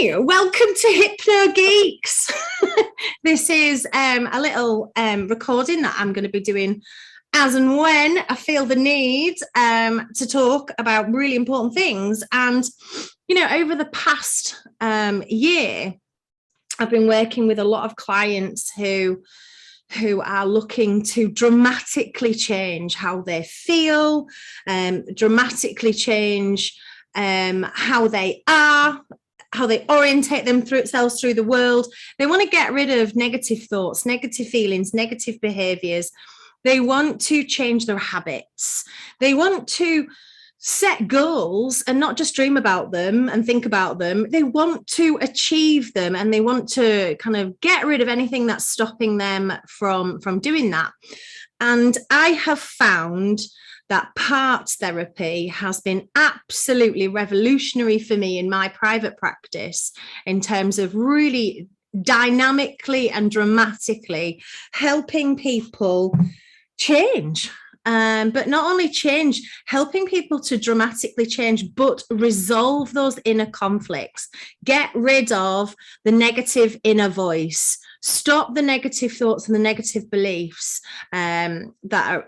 Hi, welcome to Hypno Geeks. This is a little recording that I'm going to be doing as and when I feel the need to talk about really important things. And, you know, over the past year, I've been working with a lot of clients who are looking to dramatically change how they feel, dramatically change how they are, how they orientate themselves through the world. They want to get rid of negative thoughts, negative feelings, negative behaviors. They want to change their habits. They want to set goals and not just dream about them and think about them. They want to achieve them, and they want to kind of get rid of anything that's stopping them from doing that. And I have found that parts therapy has been absolutely revolutionary for me in my private practice in terms of really dynamically and dramatically helping people change. But not only change, helping people to dramatically change, but resolve those inner conflicts, get rid of the negative inner voice, stop the negative thoughts and the negative beliefs that are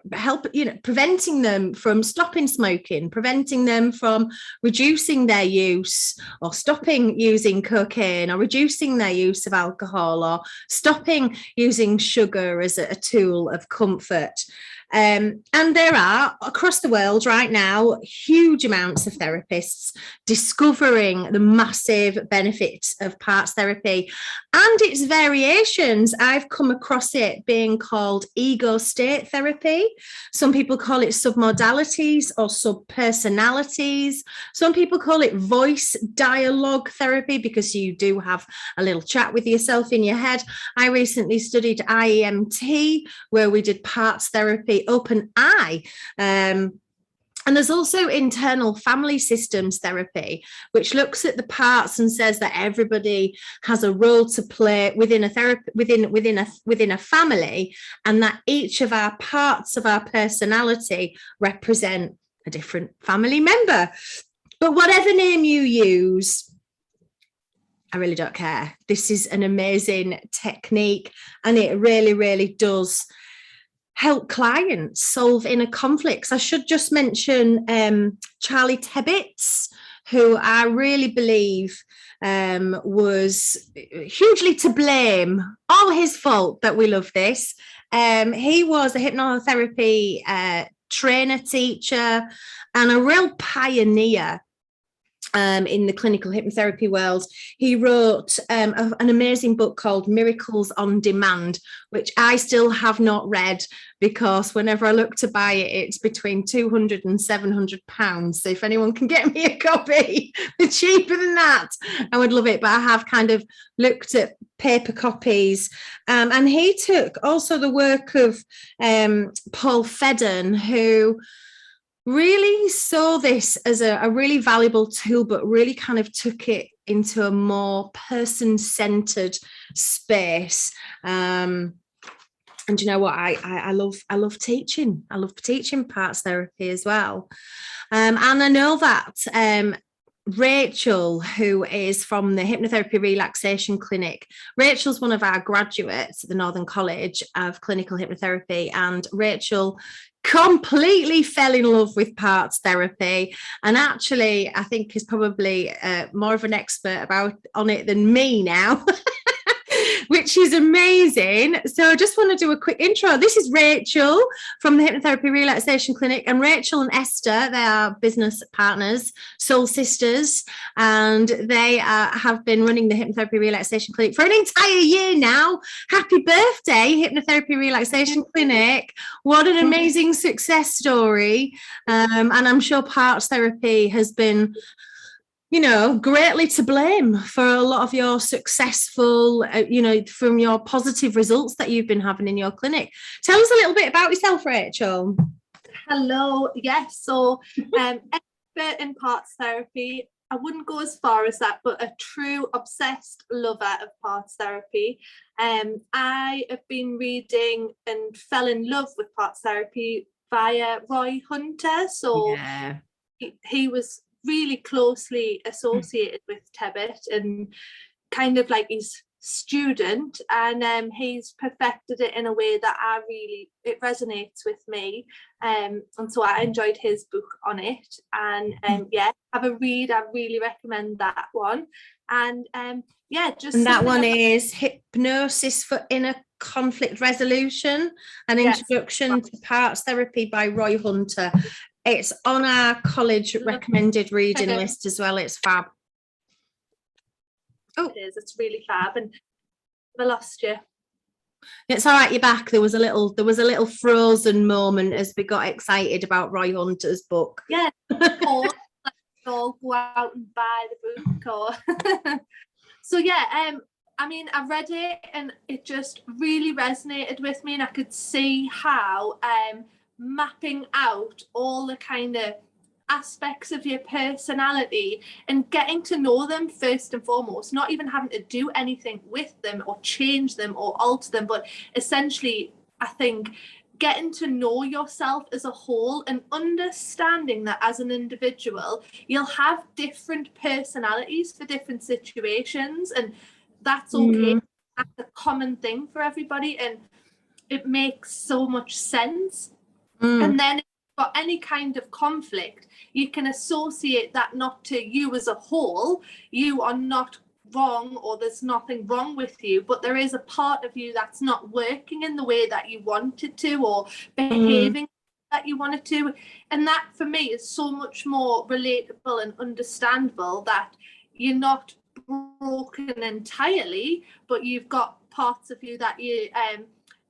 preventing them from stopping smoking, preventing them from reducing their use or stopping using cocaine or reducing their use of alcohol or stopping using sugar as a tool of comfort. And there are, across the world right now, huge amounts of therapists discovering the massive benefits of parts therapy and its variations. I've come across it being called ego state therapy. Some people call it submodalities or subpersonalities. Some people call it voice dialogue therapy because you do have a little chat with yourself in your head. I recently studied IEMT, where we did parts therapy, open eye. And there's also internal family systems therapy, which looks at the parts and says that everybody has a role to play within a therapy, within a family, and that each of our parts of our personality represent a different family member. But whatever name you use, I really don't care. This is an amazing technique, and it really, really does help clients solve inner conflicts. I should just mention Charlie Tebbets, who I really believe was hugely to blame, all his fault that we love this. He was a hypnotherapy trainer, teacher, and a real pioneer in the clinical hypnotherapy world. He wrote an amazing book called Miracles on Demand, which I still have not read because whenever I look to buy it, it's between £200 and £700. So if anyone can get me a copy cheaper than that, I would love it. But I have kind of looked at paper copies. And he took also the work of Paul Fedden, who really saw this as a really valuable tool, but really kind of took it into a more person-centered space. And you know what? I love teaching. I love teaching parts therapy as well. And I know that Rachael, who is from the Hypnotherapy Relaxation Clinic. Rachel's one of our graduates at the Northern College of Clinical Hypnotherapy, and Rachael completely fell in love with parts therapy, and actually I think is probably more of an expert on it than me now. Which is amazing. So I just want to do a quick intro. This is Rachael from the Hypnotherapy Relaxation Clinic, and Rachael and Esther, they are business partners, soul sisters, and they have been running the Hypnotherapy Relaxation Clinic for an entire year now. Happy birthday, Hypnotherapy Relaxation Clinic. What an amazing success story. And I'm sure parts therapy has been, you know, greatly to blame for a lot of your successful, from your positive results that you've been having in your clinic. Tell us a little bit about yourself, Rachael. Hello. Yes. So expert in parts therapy. I wouldn't go as far as that, but a true obsessed lover of parts therapy. I have been reading and fell in love with parts therapy via Roy Hunter. So yeah. He was really closely associated with Tebbit and kind of like his student, and he's perfected it in a way that it resonates with me, and so I enjoyed his book on it, and yeah, have a read. I really recommend that one. And yeah, just, and that one is Hypnosis for Inner Conflict Resolution, an introduction to parts therapy by Roy Hunter. It's on our college recommended reading list as well. It's fab. Oh, it is. It's really fab. And I lost you. It's all right, you're back. There was a little frozen moment as we got excited about Roy Hunter's book. Yeah, let's all go out and buy the book. Or so yeah, I mean, I read it and it just really resonated with me, and I could see how mapping out all the kind of aspects of your personality and getting to know them first and foremost, not even having to do anything with them or change them or alter them, but essentially, I think, getting to know yourself as a whole and understanding that as an individual, you'll have different personalities for different situations, and that's okay. That's a common thing for everybody, and it makes so much sense. And then if you've got any kind of conflict, you can associate that not to you as a whole. You are not wrong, or there's nothing wrong with you, but there is a part of you that's not working in the way that you wanted to, or behaving that you wanted to. And that for me is so much more relatable and understandable, that you're not broken entirely, but you've got parts of you that you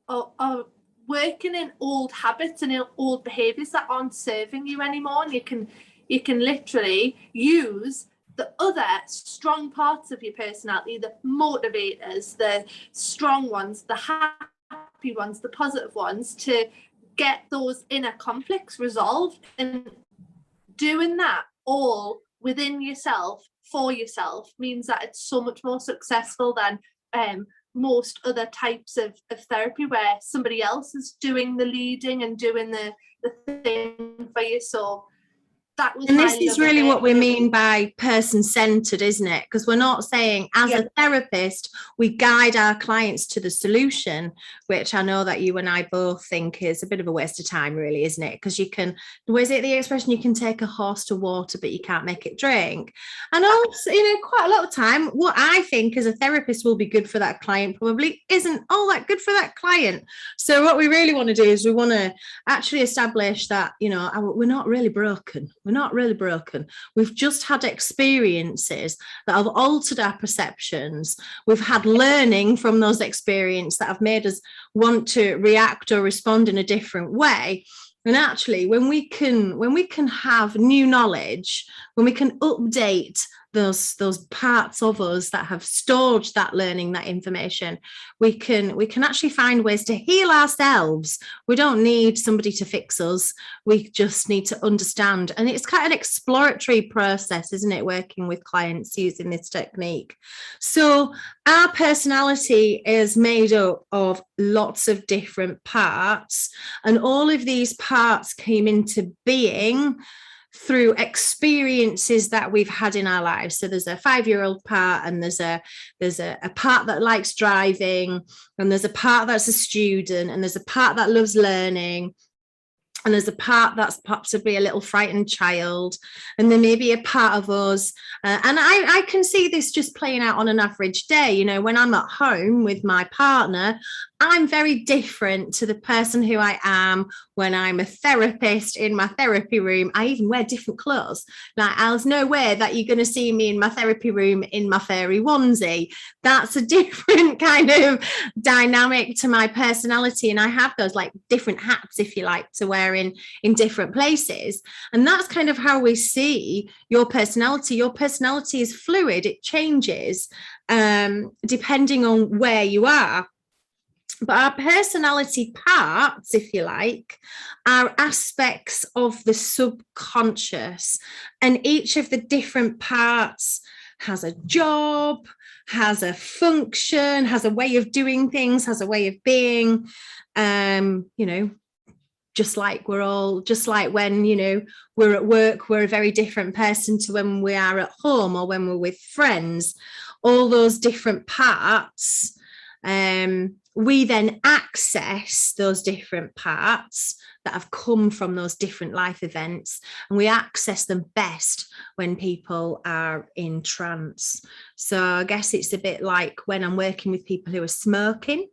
are working in old habits and in old behaviors that aren't serving you anymore. And you can literally use the other strong parts of your personality, the motivators, the strong ones, the happy ones, the positive ones, to get those inner conflicts resolved. And doing that all within yourself, for yourself, means that it's so much more successful than most other types of therapy, where somebody else is doing the leading and doing the thing for you. So that was, and this is really what we mean by person-centered, isn't it? Because we're not saying as a therapist we guide our clients to the solution, which I know that you and I both think is a bit of a waste of time, really, isn't it? Because you can, was it the expression, you can take a horse to water but you can't make it drink? And also, quite a lot of time what I think as a therapist will be good for that client probably isn't all that good for that client. So what we really want to do is we want to actually establish that, we're not really broken. We're not really broken. We've just had experiences that have altered our perceptions. We've had learning from those experiences that have made us want to react or respond in a different way. And actually, when we can have new knowledge, when we can update those parts of us that have stored that learning, that information, we can actually find ways to heal ourselves. We don't need somebody to fix us. We just need to understand. And it's kind of an exploratory process, isn't it, working with clients using this technique? So our personality is made up of lots of different parts, and all of these parts came into being through experiences that we've had in our lives. So there's a 5-year-old part, and there's a part that likes driving, and there's a part that's a student, and there's a part that loves learning, and there's a part that's possibly a little frightened child, and there may be a part of us. And I can see this just playing out on an average day. When I'm at home with my partner, I'm very different to the person who I am when I'm a therapist in my therapy room. I even wear different clothes. Like, there's no way that you're going to see me in my therapy room in my fairy onesie. That's a different kind of dynamic to my personality. And I have those like different hats, if you like, to wear in different places. And that's kind of how we see your personality. Your personality is fluid. It changes depending on where you are. But our personality parts, if you like, are aspects of the subconscious, and each of the different parts has a job, has a function, has a way of doing things, has a way of being, just like when, you know, we're at work, we're a very different person to when we are at home or when we're with friends. All those different parts, we then access those different parts that have come from those different life events, and we access them best when people are in trance. So I guess it's a bit like when I'm working with people who are smoking.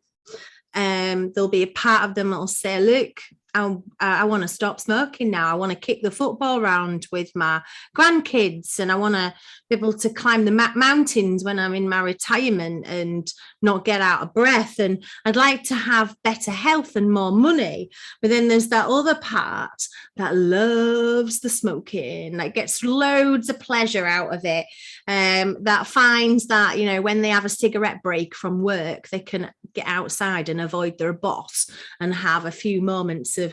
There'll be a part of them that'll say, look, I want to stop smoking now. I want to kick the football round with my grandkids, and I want to be able to climb the mountains when I'm in my retirement and not get out of breath. And I'd like to have better health and more money. But then there's that other part that loves the smoking, that gets loads of pleasure out of it, that finds that, you know, when they have a cigarette break from work, they can get outside and avoid their boss and have a few moments of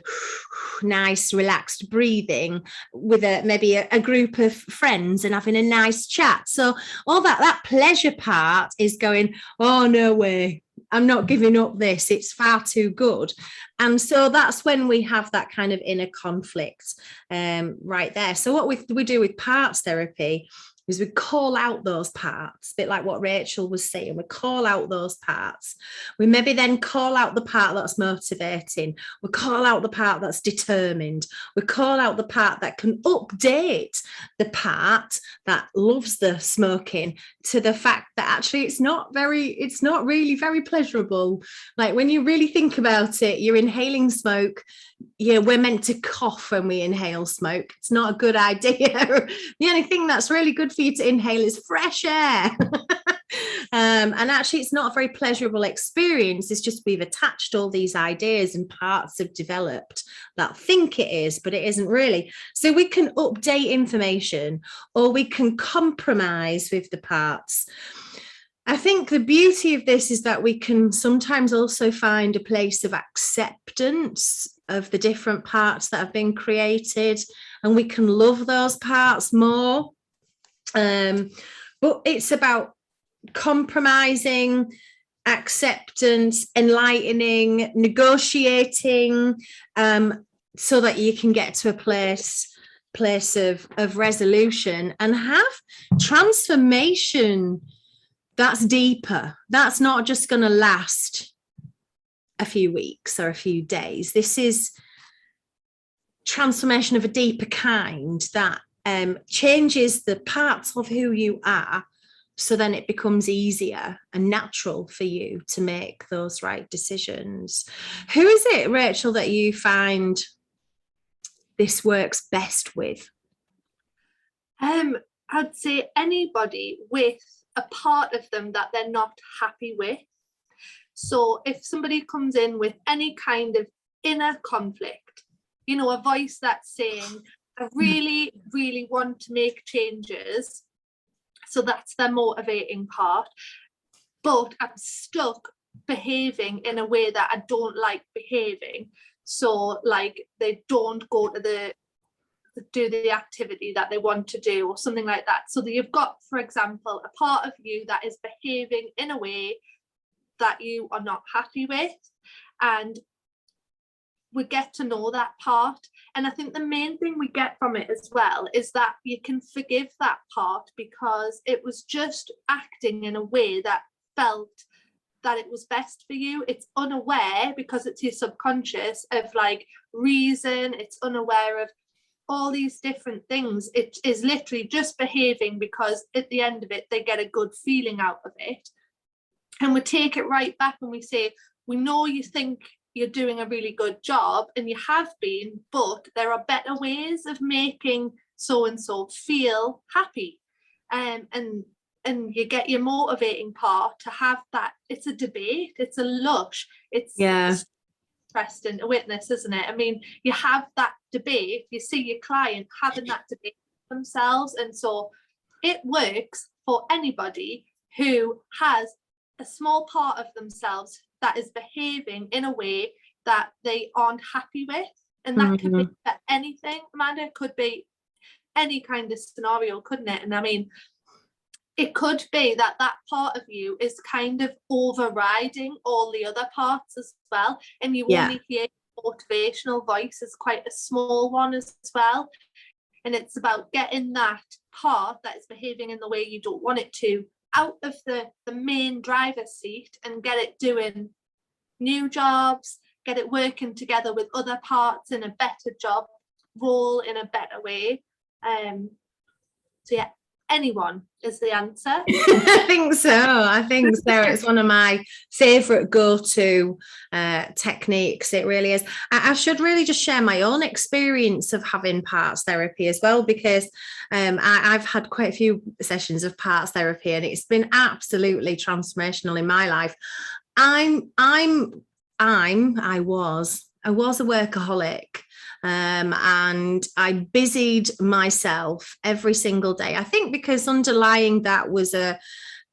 nice relaxed breathing with maybe a group of friends and having a nice chat. So all that pleasure part is going, oh, no way, I'm not giving up this, it's far too good. And so that's when we have that kind of inner conflict right there. So what we do with parts therapy is we call out those parts, a bit like what Rachel was saying. We call out those parts. We maybe then call out the part that's motivating. We call out the part that's determined. We call out the part that can update the part that loves the smoking to the fact that actually it's not really very pleasurable. Like when you really think about it, you're inhaling smoke. Yeah, we're meant to cough when we inhale smoke. It's not a good idea. The only thing that's really good for you to inhale is fresh air. And actually, it's not a very pleasurable experience. It's just we've attached all these ideas and parts have developed that think it is, but it isn't really. So we can update information or we can compromise with the parts. I think the beauty of this is that we can sometimes also find a place of acceptance of the different parts that have been created, and we can love those parts more. But it's about compromising, acceptance, enlightening, negotiating, so that you can get to a place of resolution and have transformation that's deeper. That's not just going to last a few weeks or a few days. This is transformation of a deeper kind that changes the parts of who you are, so then it becomes easier and natural for you to make those right decisions. Who is it, Rachel, that you find this works best with? I'd say anybody with a part of them that they're not happy with. So if somebody comes in with any kind of inner conflict, you know, a voice that's saying, I really, really want to make changes. So that's their motivating part. But I'm stuck behaving in a way that I don't like behaving. So like they don't go to do the activity that they want to do or something like that. So that you've got, for example, a part of you that is behaving in a way that you are not happy with, and we get to know that part. And I think the main thing we get from it as well is that you can forgive that part because it was just acting in a way that felt that it was best for you. It's unaware because it's your subconscious of like reason, it's unaware of all these different things. It is literally just behaving because at the end of it they get a good feeling out of it. And we take it right back and we say, we know you think you're doing a really good job and you have been, but there are better ways of making so and so feel happy. And you get your motivating part to have that. It's a debate, it's a lush, it's interesting to witness, isn't it? I mean, you have that debate, you see your client having that debate themselves, and so it works for anybody who has a small part of themselves that is behaving in a way that they aren't happy with. And that could be for anything, Amanda. It could be any kind of scenario, couldn't it? And I mean, it could be that that part of you is kind of overriding all the other parts as well, and you only hear motivational voice is quite a small one as well. And it's about getting that part that is behaving in the way you don't want it to out of the main driver's seat and get it doing new jobs, get it working together with other parts in a better job role in a better way. So yeah, anyone is the answer. I think so. It's one of my favorite go-to techniques. It really is. I should really just share my own experience of having parts therapy as well, because I've had quite a few sessions of parts therapy, and it's been absolutely transformational in my life. I was a workaholic. And I busied myself every single day. I think because underlying that was a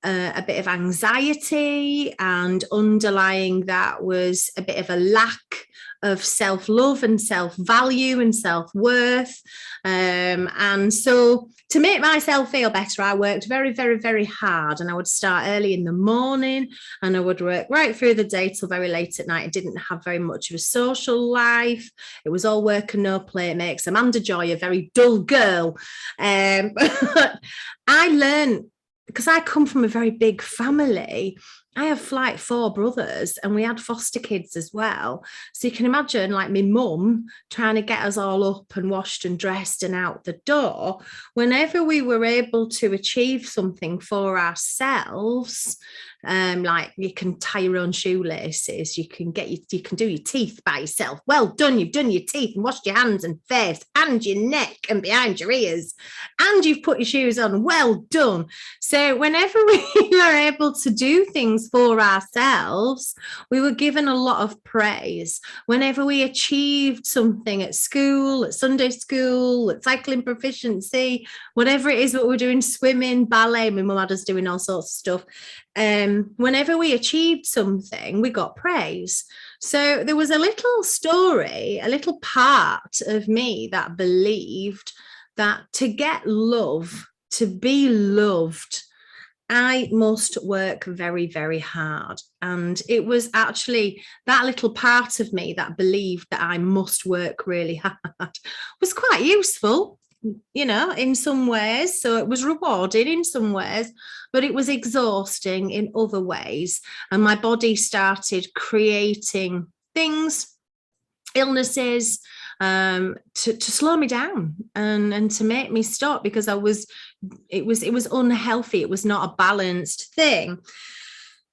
bit of anxiety, and underlying that was a bit of a lack of self-love and self-value and self-worth. And so to make myself feel better, I worked very, very, very hard, and I would start early in the morning and I would work right through the day till very late at night. I didn't have very much of a social life. It was all work and no play. It makes Amanda Joy a very dull girl. But I learned, because I come from a very big family. I have like 4 brothers, and we had foster kids as well. So you can imagine, like, my mum trying to get us all up and washed and dressed and out the door. Whenever we were able to achieve something for ourselves, like you can tie your own shoelaces, you can do your teeth by yourself. Well done, you've done your teeth and washed your hands and face and your neck and behind your ears, and you've put your shoes on. Well done. So whenever we were able to do things for ourselves, we were given a lot of praise. Whenever we achieved something at school, at Sunday school, at cycling proficiency, whatever it is that we're doing, swimming, ballet, my mum had us doing all sorts of stuff. Whenever we achieved something, we got praise. So there was a little story, a little part of me that believed that to get love, to be loved, I must work very, very hard. And it was actually that little part of me that believed that I must work really hard was quite useful, you know, in some ways. So it was rewarding in some ways, but it was exhausting in other ways. And my body started creating things, illnesses, to slow me down and to make me stop, because it was unhealthy. It was not a balanced thing.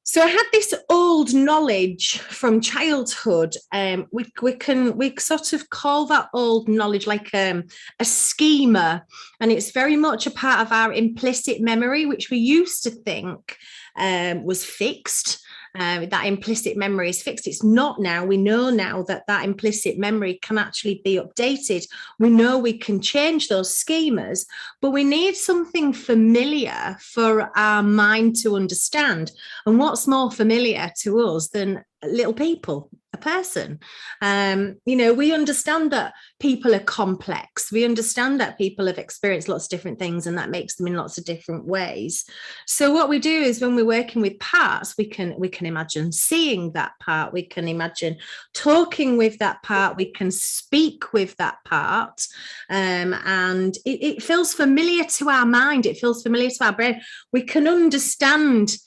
So I had this old knowledge from childhood. We sort of call that old knowledge like a schema, and it's very much a part of our implicit memory, which we used to think was fixed. That implicit memory is fixed. It's not now. We know now that implicit memory can actually be updated. We know we can change those schemas, but we need something familiar for our mind to understand. And what's more familiar to us than little people, a person? We understand that people are complex. We understand that people have experienced lots of different things, and that makes them in lots of different ways. So what we do is, when we're working with parts, we can imagine seeing that part. We can imagine talking with that part. We can speak with that part. And it feels familiar to our mind. It feels familiar to our brain. We can understand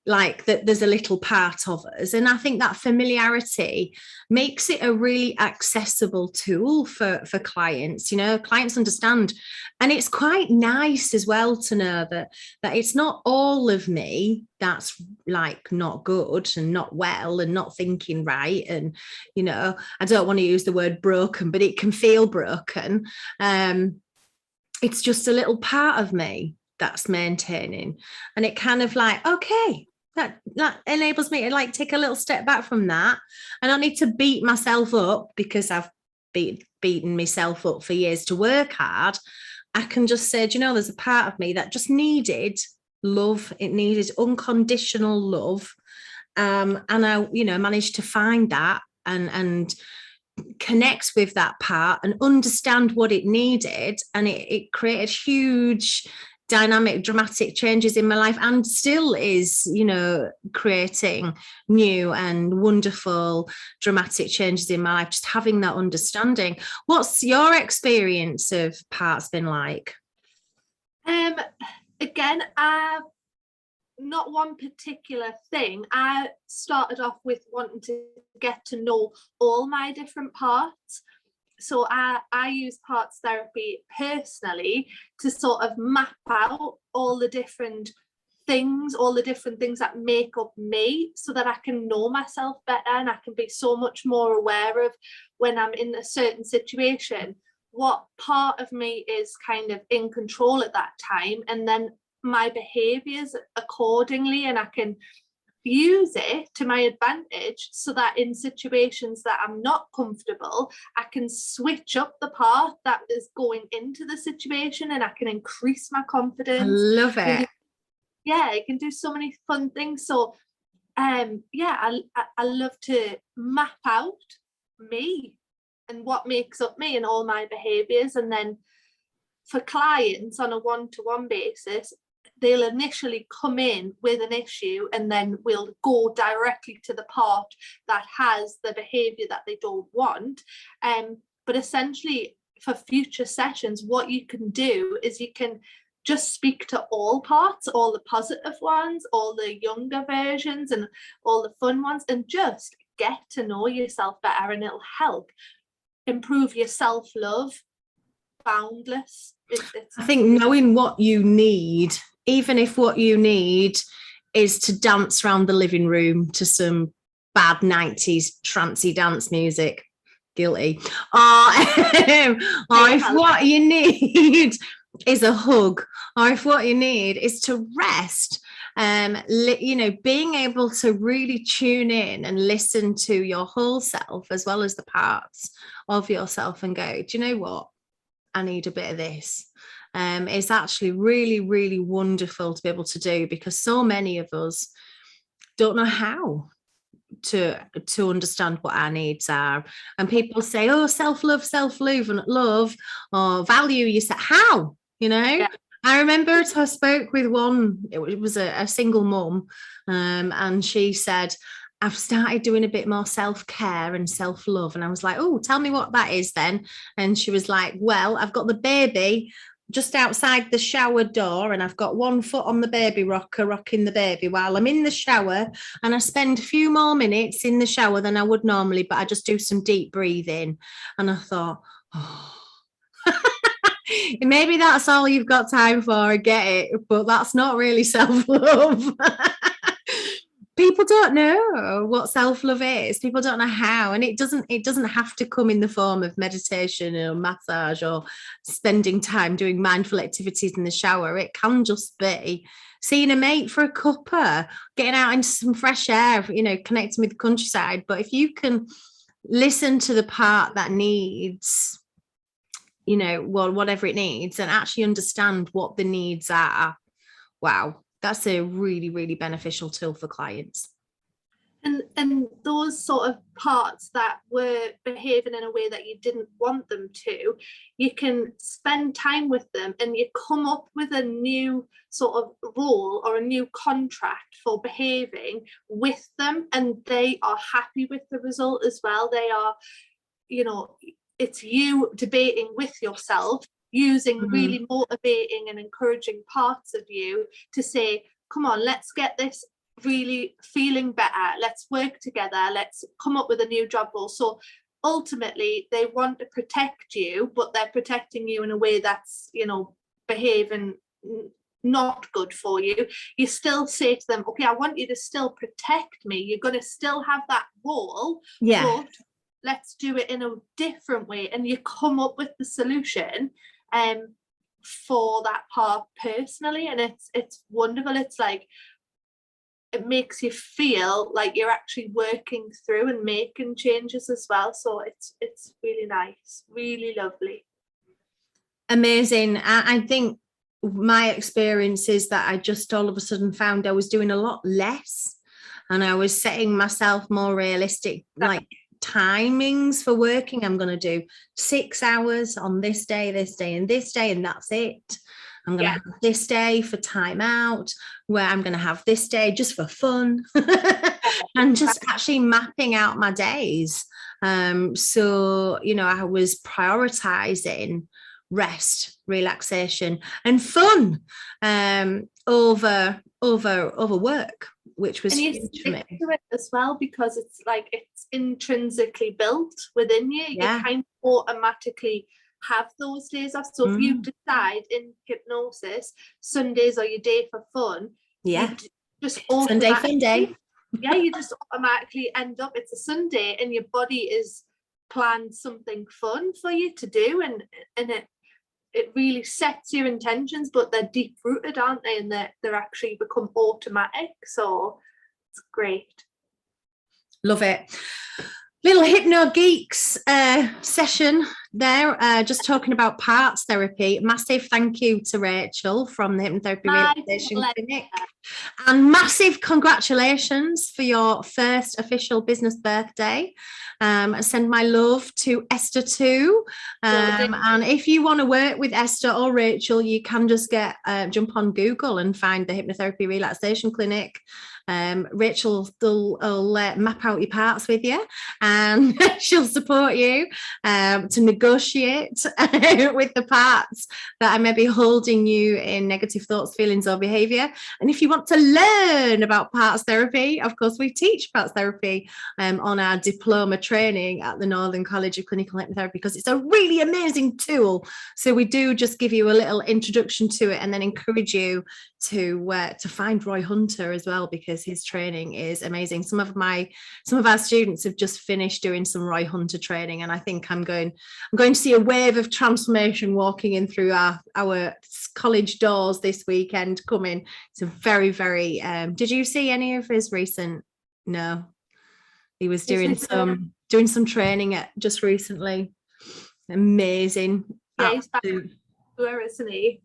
like that there's a little part of us. And I think that familiarity makes it a really accessible tool for clients. You know, clients understand. And it's quite nice as well to know that it's not all of me that's like not good and not well and not thinking right. And, you know, I don't want to use the word broken, but it can feel broken. It's just a little part of me that's maintaining. And it kind of like, okay, that enables me to like take a little step back from that. I don't need to beat myself up because I've beaten myself up for years to work hard. I can just say, do you know, there's a part of me that just needed love. It needed unconditional love. And I, you know, managed to find that and connect with that part and understand what it needed. And it created huge dynamic, dramatic changes in my life, and still is, you know, creating new and wonderful dramatic changes in my life, just having that understanding. What's your experience of parts been like? Again, not one particular thing. I started off with wanting to get to know all my different parts. So I use parts therapy personally to sort of map out all the different things that make up me, so that I can know myself better, and I can be so much more aware of when I'm in a certain situation, what part of me is kind of in control at that time, and then my behaviors accordingly, and I can use it to my advantage, so that in situations that I'm not comfortable, I can switch up the part that is going into the situation, and I can increase my confidence. I love it. I can do so many fun things. So I love to map out me and what makes up me and all my behaviors. And then for clients on a one-to-one basis, they'll initially come in with an issue, and then we'll go directly to the part that has the behavior that they don't want. But essentially, for future sessions, what you can do is you can just speak to all parts, all the positive ones, all the younger versions, and all the fun ones, and just get to know yourself better, and it'll help improve your self-love. Boundless. I think knowing what you need, even if what you need is to dance around the living room to some bad 90s trancey dance music, guilty, or if what you need is a hug, or if what you need is to rest, you know, being able to really tune in and listen to your whole self as well as the parts of yourself and go, do you know what? I need a bit of this. It's actually really, really wonderful to be able to do, because so many of us don't know how to understand what our needs are. And people say, oh, self-love and love or value yourself. How? You know? Yeah. I remember I spoke with one, it was a single mum, and she said, I've started doing a bit more self-care and self-love. And I was like, oh, tell me what that is then. And she was like, well, I've got the baby just outside the shower door, and I've got one foot on the baby rocker, rocking the baby while I'm in the shower, and I spend a few more minutes in the shower than I would normally, but I just do some deep breathing. And I thought, oh, maybe that's all you've got time for, I get it, but that's not really self-love. People don't know what self-love is. People don't know how, and it doesn't have to come in the form of meditation or massage or spending time doing mindful activities in the shower. It can just be seeing a mate for a cuppa, getting out into some fresh air, you know, connecting with the countryside. But if you can listen to the part that needs, you know, well, whatever it needs, and actually understand what the needs are, wow, that's a really, really beneficial tool for clients. And those sort of parts that were behaving in a way that you didn't want them to, you can spend time with them, and you come up with a new sort of role or a new contract for behaving with them, and they are happy with the result as well. They are, you know, it's you debating with yourself, using really motivating and encouraging parts of you to say, come on, let's get this really feeling better, let's work together, let's come up with a new job role. So ultimately they want to protect you, but they're protecting you in a way that's, you know, behaving not good for you. You still say to them, okay, I want you to still protect me, you're going to still have that role, but let's do it in a different way. And you come up with the solution for that part personally, and it's wonderful. It's like, it makes you feel like you're actually working through and making changes as well. So it's really nice, really lovely. Amazing. I think my experience is that I just all of a sudden found I was doing a lot less, and I was setting myself more realistic like timings for working. I'm going to do 6 hours on this day, and this day, and that's it. I'm going to have this day for time out, where I'm going to have this day just for fun, and just actually mapping out my days. So, you know, I was prioritizing rest, relaxation, and fun over work, which was huge for me. To it as well, because it's like it's intrinsically built within you. You kind of automatically have those days off. So if you decide in hypnosis Sundays are your day for fun, you just Sunday fun day. You just automatically end up, it's a Sunday and your body is planned something fun for you to do, and it really sets your intentions, but they're deep rooted, aren't they? And they're actually become automatic. So it's great. Love it. Little Hypno Geeks session there, just talking about parts therapy. Massive thank you to Rachel from the Hypnotherapy Relaxation Clinic. And massive congratulations for your first official business birthday. I send my love to Esther too. And if you want to work with Esther or Rachel, you can just jump on Google and find the Hypnotherapy Relaxation Clinic. Rachel will map out your parts with you, and she'll support you to negotiate with the parts that are maybe holding you in negative thoughts, feelings, or behavior. And if you want to learn about parts therapy, of course, we teach parts therapy on our diploma training at the Northern College of Clinical Hypnotherapy, because it's a really amazing tool. So we do just give you a little introduction to it, and then encourage you to find Roy Hunter as well, because his training is amazing. Some of our students have just finished doing some Roy Hunter training, and I think I'm going to see a wave of transformation walking in through our college doors this weekend coming. It's a very, very did you see any of his recent? No, he was doing some training just recently. Amazing. He's back. Where isn't he?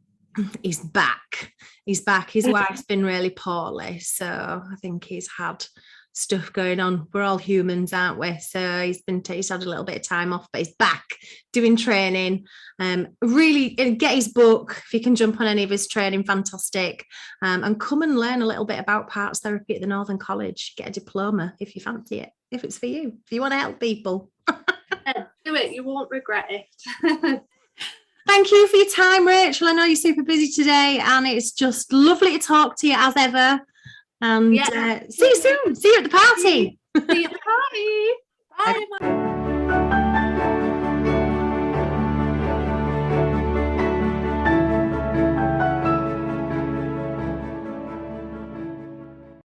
He's back. His wife's been really poorly, so I think he's had stuff going on. We're all humans, aren't we? So he's had a little bit of time off, but he's back doing training. Really get his book if you can jump on any of his training. Fantastic. And come and learn a little bit about parts therapy at the Northern College. Get a diploma if you fancy it, if it's for you, if you want to help people. Do it, you won't regret it. Thank you for your time, Rachel. I know you're super busy today, and it's just lovely to talk to you as ever. And see you soon. See you at the party. See you at the party. Bye.